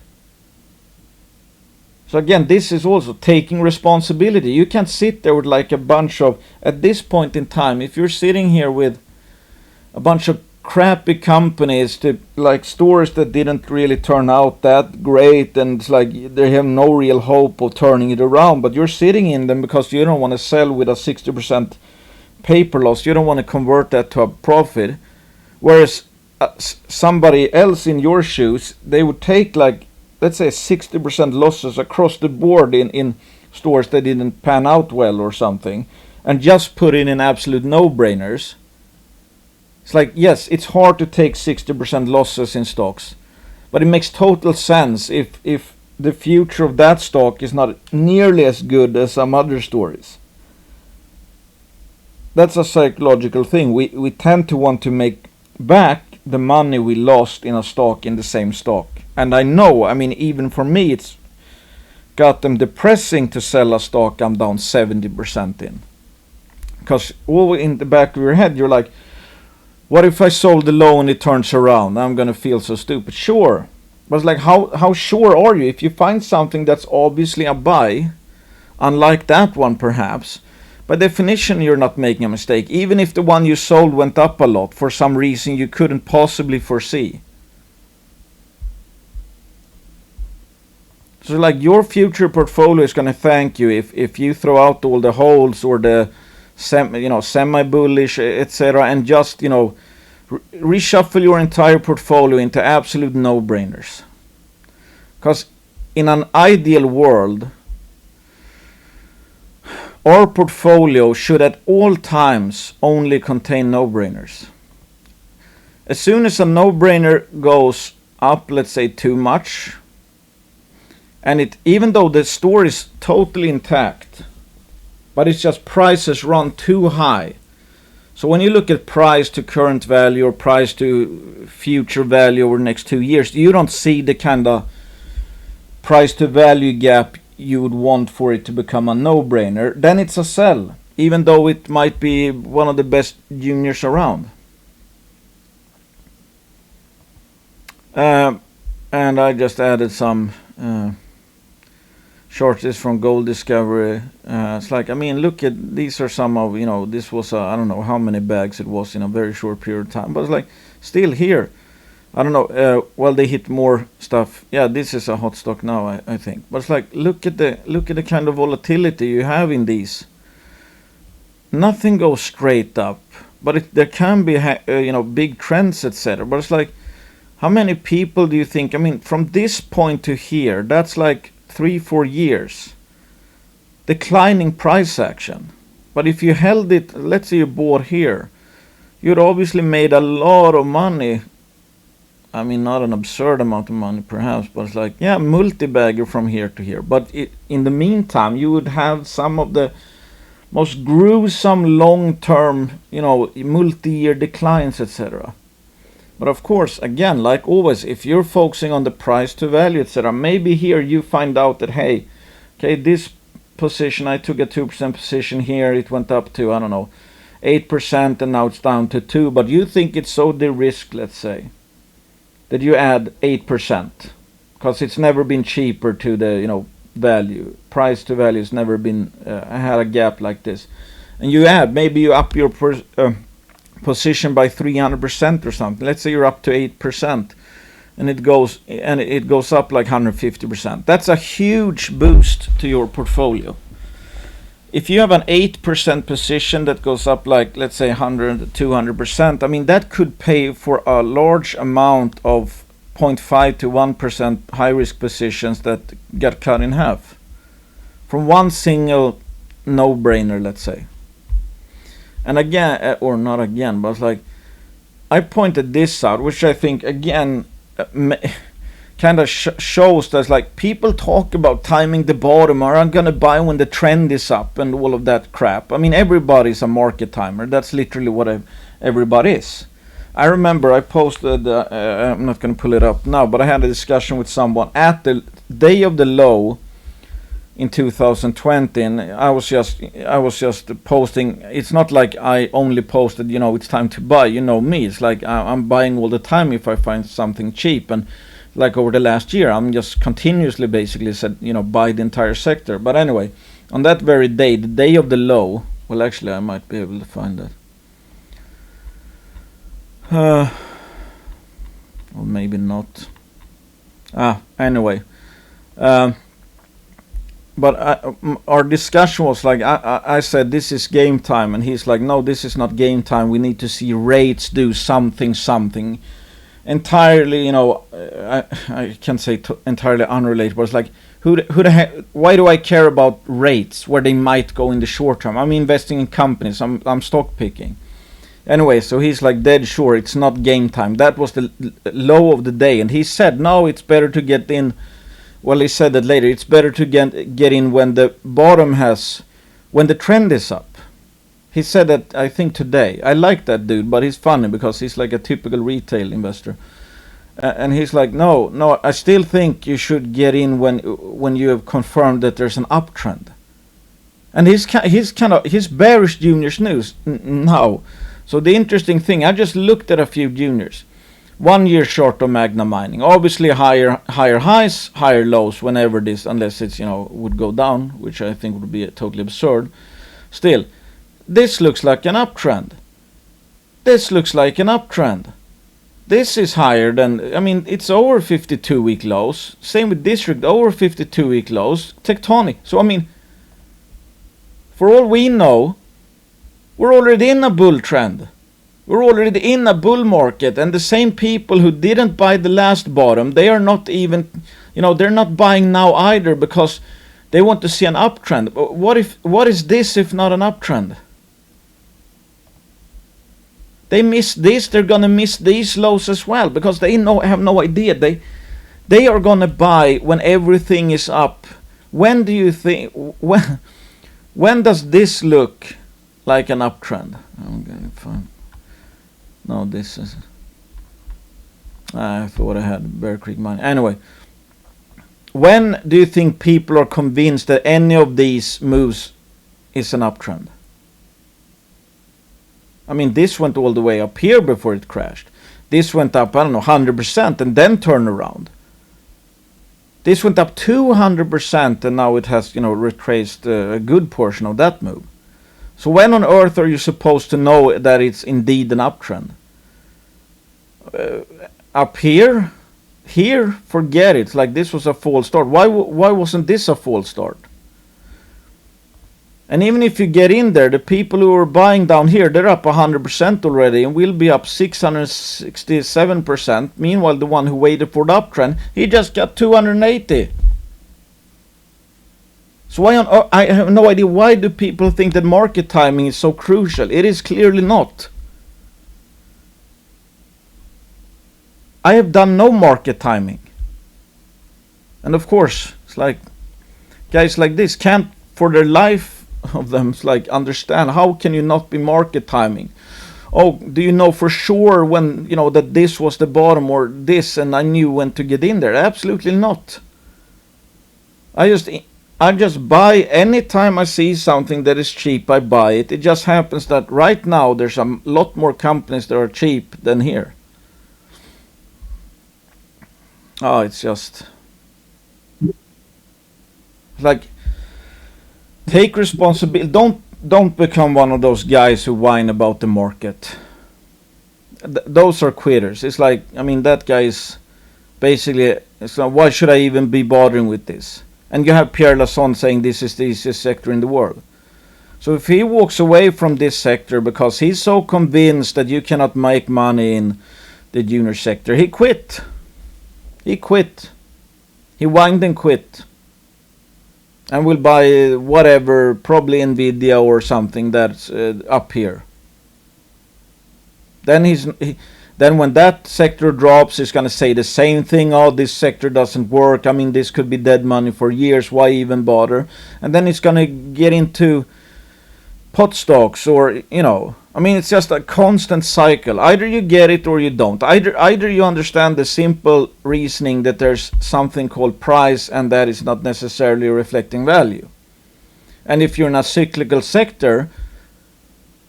So again, this is also taking responsibility. You can't sit there with like a bunch of, at this point in time, if you're sitting here with a bunch of crappy companies, to like stores that didn't really turn out that great, and it's like they have no real hope of turning it around, but you're sitting in them because you don't want to sell with a 60% paper loss. You don't want to convert that to a profit. Whereas somebody else in your shoes, they would take like, let's say 60% losses across the board in stores that didn't pan out well or something, and just put in absolute no-brainers. It's like, yes, it's hard to take 60% losses in stocks, but it makes total sense if the future of that stock is not nearly as good as some other stories. That's a psychological thing. We tend to want to make back the money we lost in a stock in the same stock. And I mean, even for me, it's got them depressing to sell a stock I'm down 70% in. Because all in the back of your head, you're like, what if I sold the low and it turns around? I'm going to feel so stupid. Sure. But it's like, how sure are you? If you find something that's obviously a buy, unlike that one perhaps, by definition you're not making a mistake, even if the one you sold went up a lot for some reason you couldn't possibly foresee. So like, your future portfolio is going to thank you if you throw out all the holds or the semi-bullish, etc., and just reshuffle your entire portfolio into absolute no-brainers. Because in an ideal world, our portfolio should at all times only contain no-brainers. As soon as a no-brainer goes up, let's say too much, and even though the store is totally intact, but it's just prices run too high. So when you look at price to current value or price to future value over the next 2 years, you don't see the kind of price to value gap you would want for it to become a no-brainer. Then it's a sell, even though it might be one of the best juniors around. And I just added some shorts from Gold Discovery. It's like, I mean, look at, these are some of, this was I don't know how many bags it was in a very short period of time, but it's like, still here, I don't know, well, they hit more stuff. Yeah, this is a hot stock now, I think, but it's like, look at the kind of volatility you have in these. Nothing goes straight up. but there can be big trends, etc. But it's like, how many people do you think? I mean, from this point to here, that's like 3-4 years declining price action. But if you held it, let's say you bought here, you'd obviously made a lot of money. I mean, not an absurd amount of money perhaps, but it's like, yeah, multi-bagger from here to here. But in the meantime, you would have some of the most gruesome long-term, multi-year declines, etc. But of course, again, like always, if you're focusing on the price to value, etc., maybe here you find out that, hey, okay, this position, I took a 2% position here, it went up to, I don't know, 8%, and now it's down to 2%, but you think it's so de-risked, let's say, that you add 8%, because it's never been cheaper to the, value. Price to value has never been, had a gap like this. And you add, maybe you up your position by 300% or something. Let's say you're up to 8%. And it goes up like 150%. That's a huge boost to your portfolio. If you have an 8% position that goes up like, let's say, 100, 200%, I mean, that could pay for a large amount of 0.5 to 1% high risk positions that get cut in half from one single no-brainer, let's say. And again, or not again, but like, I pointed this out, which I think again kind of shows that, like, people talk about timing the bottom, or I'm gonna buy when the trend is up and all of that crap. I mean, everybody's a market timer. That's literally what everybody is. I remember I posted, I'm not gonna pull it up now, but I had a discussion with someone at the day of the low in 2020, and I was just posting. It's not like I only posted, it's time to buy. You know me. It's like I'm buying all the time if I find something cheap. And like over the last year, I'm just continuously basically said, buy the entire sector. But anyway, on that very day, the day of the low, well, actually, I might be able to find that. Or maybe not. Anyway. But our discussion was like, I said, this is game time. And he's like, no, this is not game time. We need to see rates do something. Entirely, I can't say entirely unrelated, but it's like, why do I care about rates, where they might go in the short term? I'm investing in companies. I'm stock picking. Anyway, so he's like dead sure it's not game time. That was the low of the day. And he said, no, it's better to get in. Well, he said that later. It's better to get in when the bottom when the trend is up. He said that, I think, today. I like that dude, but he's funny because he's like a typical retail investor. And he's like, no, I still think you should get in when you have confirmed that there's an uptrend. And he's bearish juniors news now. So the interesting thing, I just looked at a few juniors. 1 year short of Magna Mining. Obviously higher highs, higher lows whenever this, unless it's, would go down, which I think would be totally absurd. Still, this looks like an uptrend. This looks like an uptrend. This is higher than, it's over 52-week lows. Same with District, over 52-week lows. Tectonic. So, for all we know, we're already in a bull trend. We're already in a bull market, and the same people who didn't buy the last bottom, they are not even, they're not buying now either because they want to see an uptrend. What is this if not an uptrend? They miss this, they're gonna miss these lows as well because they have no idea. They are gonna buy when everything is up. When do you think? When does this look like an uptrend? I'm gonna find. No, this is. I thought I had Bear Creek Mining. Anyway, when do you think people are convinced that any of these moves is an uptrend? This went all the way up here before it crashed. This went up, 100% and then turned around. This went up 200% and now it has, retraced a good portion of that move. So when on earth are you supposed to know that it's indeed an uptrend? Up here, forget it. It's like this was a false start. Why wasn't this a false start? And even if you get in there, the people who are buying down here, they're up 100% already and will be up 667%. Meanwhile, the one who waited for the uptrend, he just got 280. So I have no idea, why do people think that market timing is so crucial? It is clearly not. I have done no market timing. And of course, it's like guys like this can't for their life of them understand, how can you not be market timing? Oh, do you know for sure when that this was the bottom or this, and I knew when to get in there? Absolutely not. I just buy anytime I see something that is cheap. I buy it. It just happens that right now there's a lot more companies that are cheap than here. Oh, it's just like, take responsibility. Don't become one of those guys who whine about the market. Those are quitters. It's like, I mean, that guy is basically, it's like, why should I even be bothering with this? And you have Pierre Lassonde saying this is the easiest sector in the world. So if he walks away from this sector because he's so convinced that you cannot make money in the junior sector, he quit. He quit. He whined and quit. And will buy whatever, probably Nvidia or something that's up here. Then then when that sector drops, he's gonna say the same thing. Oh, this sector doesn't work. I mean, this could be dead money for years. Why even bother? And then he's gonna get into pot stocks, or I mean, it's just a constant cycle. Either you get it or you don't. Either you understand the simple reasoning that there's something called price and that is not necessarily reflecting value. And if you're in a cyclical sector,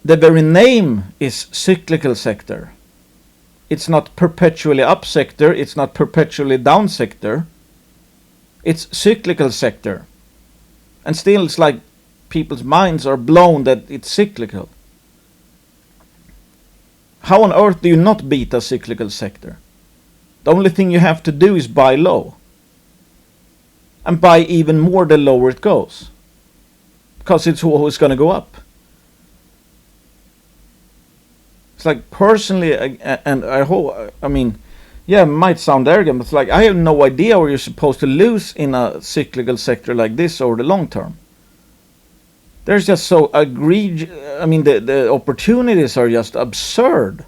the very name is cyclical sector. It's not perpetually up sector, it's not perpetually down sector. It's cyclical sector. And still it's like people's minds are blown that it's cyclical. How on earth do you not beat a cyclical sector? The only thing you have to do is buy low. And buy even more the lower it goes. Because it's always going to go up. It's like, personally, and I hope, I mean, yeah, it might sound arrogant, but it's like, I have no idea where you're supposed to lose in a cyclical sector like this over the long term. There's just so egregious. I mean, the opportunities are just absurd.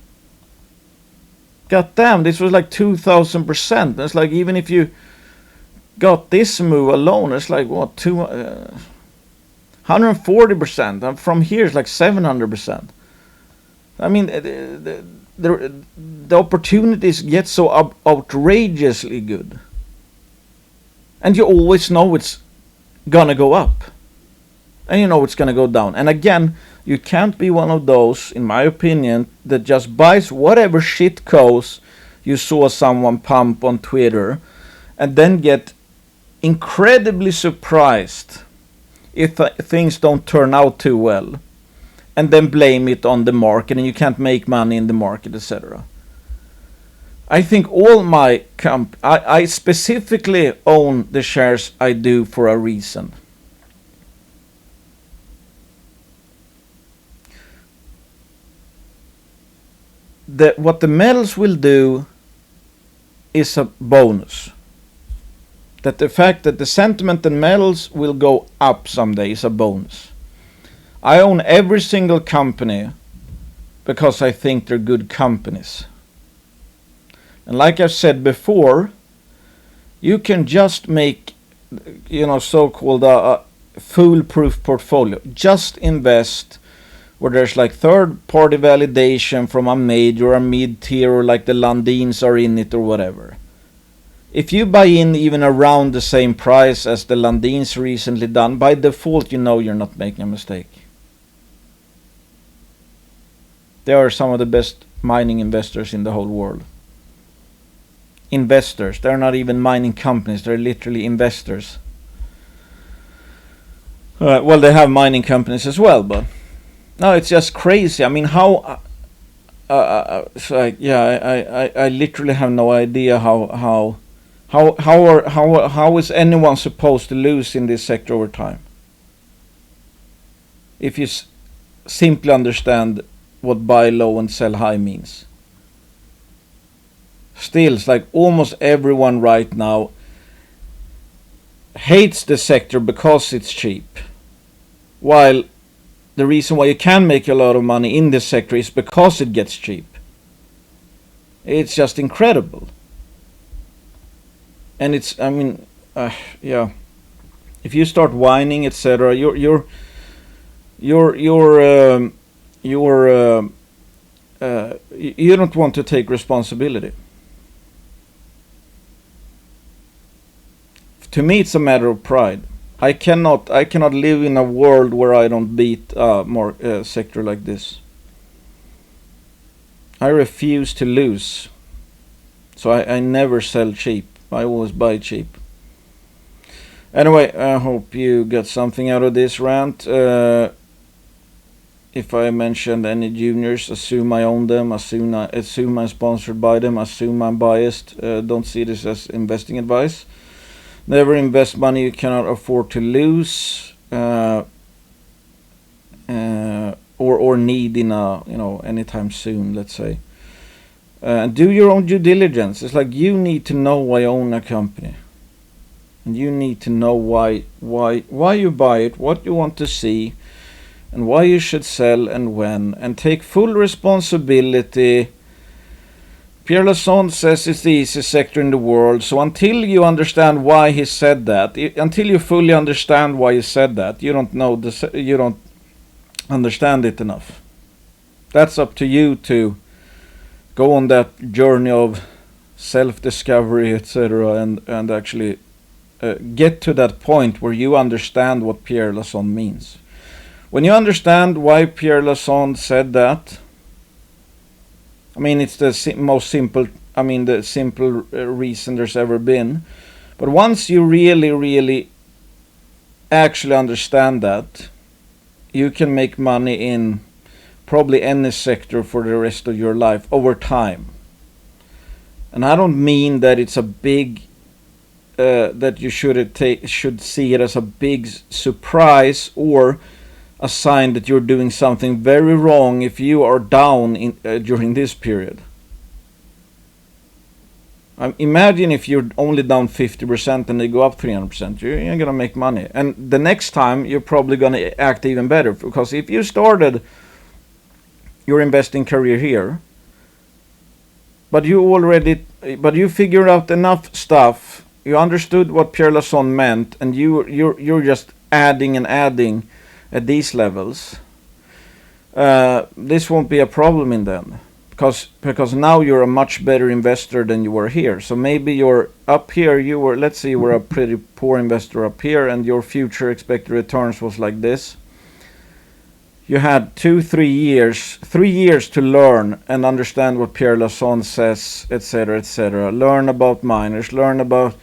God damn, this was like 2,000%. It's like, even if you got this move alone, it's like, what, 140%. And from here, it's like 700%. I mean, the opportunities get so outrageously good. And you always know it's gonna go up. And you know it's going to go down. And again, you can't be one of those, in my opinion, that just buys whatever shit goes you saw someone pump on Twitter and then get incredibly surprised if things don't turn out too well, and then blame it on the market and you can't make money in the market, etc. I think all my I specifically own the shares I do for a reason. What the metals will do is a bonus. That the fact that the sentiment in metals will go up someday is a bonus. I own every single company because I think they're good companies. And like I've said before, you can just make, so-called a foolproof portfolio. Just invest where there's like third-party validation from a major or a mid-tier, or like the Lundins are in it or whatever. If you buy in even around the same price as the Lundins recently done, by default you know you're not making a mistake. They are some of the best mining investors in the whole world. Investors, they're not even mining companies, they're literally investors. Well, they have mining companies as well, but no, it's just crazy. I mean, how? It's like, yeah, I literally have no idea how is anyone supposed to lose in this sector over time? if you simply understand what buy low and sell high means. Still, it's like almost everyone right now hates the sector because it's cheap, while the reason why you can make a lot of money in this sector is because it gets cheap. It's just incredible. And it's, I mean, yeah, if you start whining, etc., you don't want to take responsibility. To me, it's a matter of pride. I cannot live in a world where I don't beat more sector like this. I refuse to lose, so I never sell cheap. I always buy cheap. Anyway, I hope you got something out of this rant. If I mentioned any juniors, assume I own them, assume I'm sponsored by them, assume I'm biased. Don't see this as investing advice. Never invest money you cannot afford to lose, or need in anytime soon. Let's say. Do your own due diligence. It's like you need to know why you own a company, and you need to know why you buy it, what you want to see, and why you should sell and when, and take full responsibility. Pierre Lassonde says it's the easiest sector in the world, so until you understand why he said that, until you fully understand why he said that, you don't understand it enough. That's up to you to go on that journey of self-discovery, etc., and actually get to that point where you understand what Pierre Lassonde means. When you understand why Pierre Lassonde said that, I mean, it's the most simple, the simple reason there's ever been. But once you really, really actually understand that, you can make money in probably any sector for the rest of your life over time. And I don't mean that it's a big, that you should see it as a big surprise or a sign that you're doing something very wrong if you are down during this period. Imagine if you're only down 50% and they go up 300%, you're going to make money. And the next time you're probably going to act even better, because if you started your investing career here, but you figured out enough stuff, you understood what Pierre Lassonde meant, and you're just adding and adding at these levels, this won't be a problem in them, because now you're a much better investor than you were here. So maybe you're up here, let's say you were a pretty poor investor up here, and your future expected returns was like this. You had 3 years to learn and understand what Pierre Lassonde says, etc., etc. Learn about minors, learn about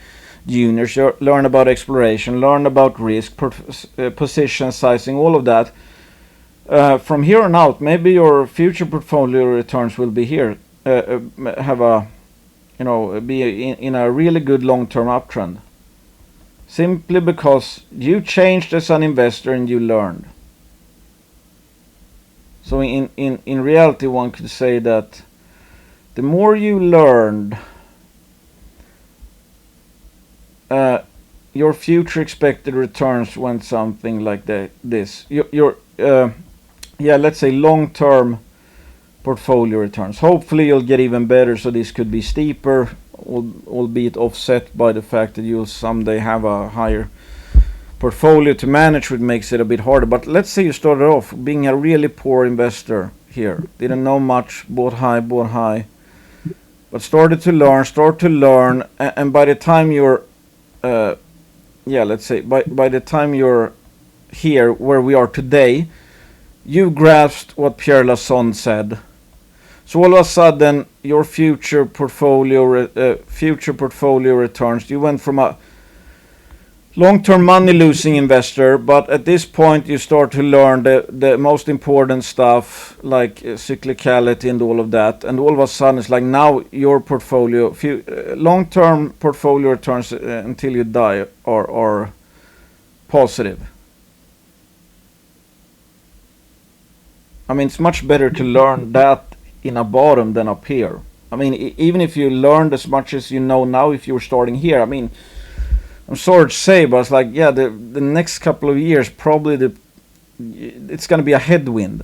juniors, learn about exploration, learn about risk, position sizing, all of that. From here on out, maybe your future portfolio returns will be here, be in a really good long-term uptrend. Simply because you changed as an investor and you learned. So in reality, one could say that the more you learned, your future expected returns went something like this. Let's say long-term portfolio returns. Hopefully you'll get even better, so this could be steeper, albeit offset by the fact that you'll someday have a higher portfolio to manage, which makes it a bit harder. But let's say you started off being a really poor investor here, didn't know much, bought high, but started to learn, and by the time you're let's say by the time you're here where we are today, you grasped what Pierre Lassonde said. So all of a sudden, your future portfolio returns, you went from a long-term money-losing investor, but at this point you start to learn the most important stuff, like cyclicality and all of that, and all of a sudden it's like now your portfolio, long-term portfolio returns until you die are positive. I mean, it's much better to learn that in a bottom than up here. I mean, even if you learned as much as you know now, if you were starting here, I mean, I'm sorry to say, but it's like, yeah, the next couple of years, probably it's going to be a headwind.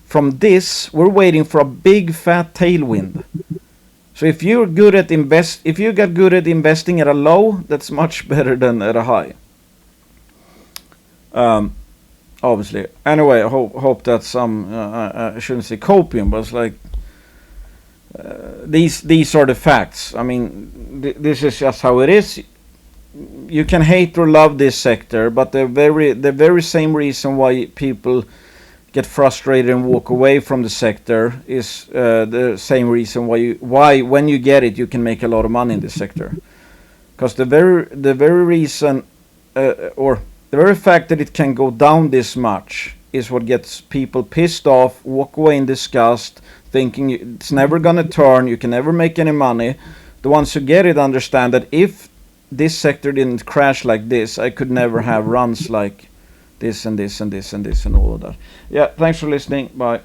From this, we're waiting for a big fat tailwind. So if you get good at investing at a low, that's much better than at a high. Obviously. Anyway, I hope that's some. I shouldn't say copium, but it's like these are the facts. I mean, this is just how it is. You can hate or love this sector, but the very same reason why people get frustrated and walk away from the sector is the same reason why when you get it you can make a lot of money in this sector, because the very reason or the very fact that it can go down this much is what gets people pissed off, walk away in disgust, thinking it's never gonna turn, you can never make any money. The ones who get it understand that if this sector didn't crash like this, I could never have runs like this and this and this and this and all of that. Yeah, thanks for listening. Bye.